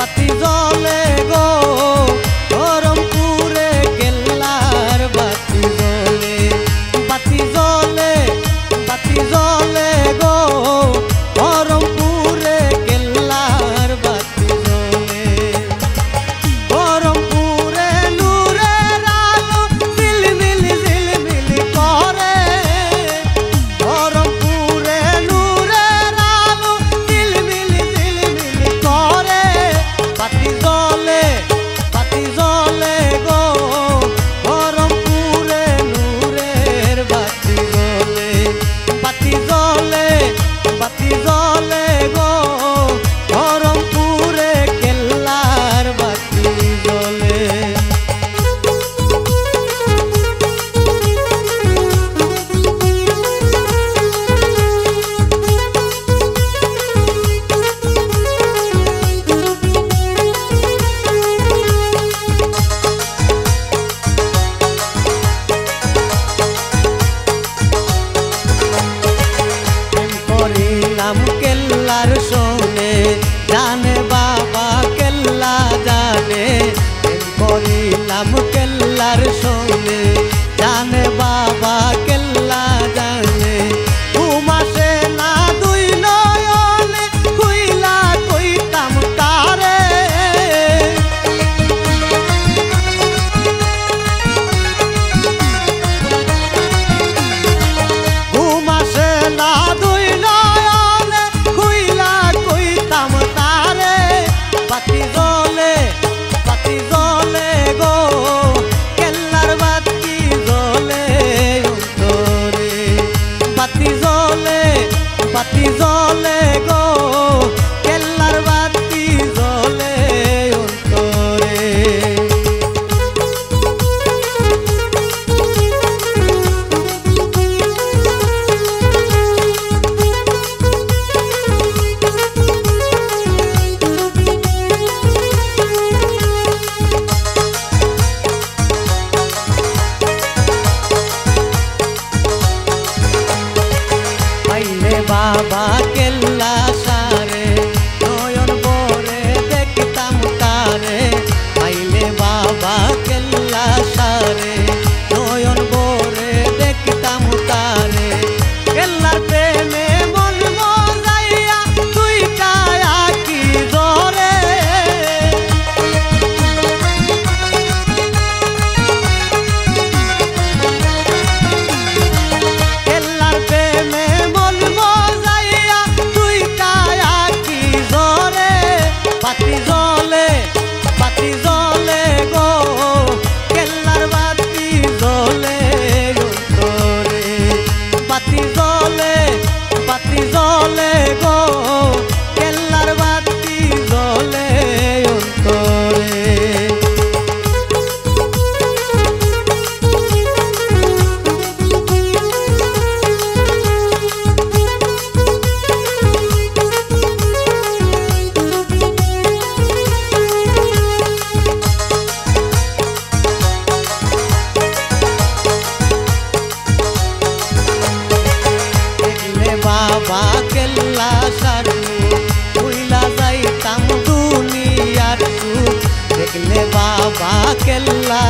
বাতি জ্বলে গো বহরমপুরে কেল্লার বাতি জ্বলে, বাতি জ্বলে, বাতি জ্বলে গো বহরমপুরে কেল্লার বাতি জ্বলে। বহরমপুরে নূরের আলো ঝিলমিলি ঝিলমিলি করে, বহরমপুরে নূরের আলো ঝিলমিলি ঝিলমিলি করে। বাতি জ্বলে, বাতি জ্বলে গো বহরমপুরে নূরের বাতি জ্বলে, বাতি জ্বলে, বাতি জ্বলে গো বহরমপুরে কেল্লার বাতি জ্বলে। করিলাম কেল্লার শোনে জানে বাবা কেল্লা জানে, করিলাম কেল্লার শোনে জানে বাবা কেল্লা জানে। ঘুমাসে না দুই নয়নে খুইলা কইতাম তারে, ঘুমাসে না দুই নয়নে খুইলা কইতাম তারে। বাতি জ্বলে, বাতি জ্বলে গো কেল্লার বাতি জ্বলে অন্তরে, বাতি জ্বলে, বাতি জ্বলে গো কেল্লার বাতি জ্বলে অন্তরে। পাইলে বাবা কেল্লা সারে নয়ন ভরে দেখতাম তারে, পাইলে বাবা কেল্লা সারে নয়ন ভরে দেখতাম তারে। কেল্লার প্রেমে মন মজাইয়া তুই কায়া কি ধরে, কেল্লার প্রেমে মন মজাইয়া তুই কায়া কি ধরে। বাতি জ্বলে, বাতি জ্বলে গো কেল্লার বাতি জ্বলে অন্তরে, বাতি জ্বলে, বাতি জ্বলে গো কেল্লার বাতি জ্বলে অন্তরে। দেখলে বাবা কেল্লা সারু ভুইলা যাইতাম দুনিয়ার সুখ, দেখলে বাবা কেল্লা